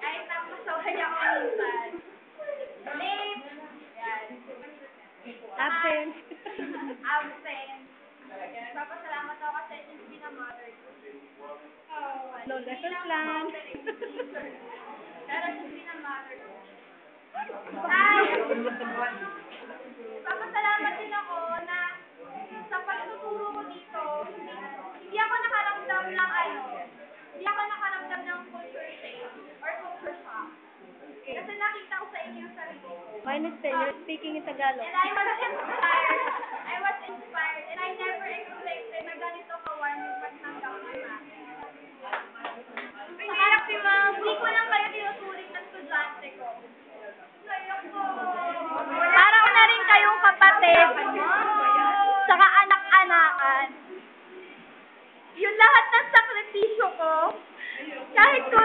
kahit na masaway ako minsan. Late. Yan. Absent. Absent. Yan. Papasalamat ako kasi hindi na mother ko. No lessons plan. Pero hindi na mother ko. Ay! Papasalamat din ako na sa pagtuturo ko dito, hindi ako nakaramdam ng hindi ako nakaramdam ng culture change or culture shock. Kasi nakita ko sa inyo yung sarili ko. I understand. You're speaking in Tagalog. And I was inspired. And I never expected na ganito ka-warm yung pagtanggap na sa akin. Umiiyak si Ma'am. Hindi ko lang kayo tinuturing na estudyante ko. Ngayon ko. Parang na rin kayong kapatid. Saka anak-anakan. Yung lahat ng sakripisyo ko, kahit ko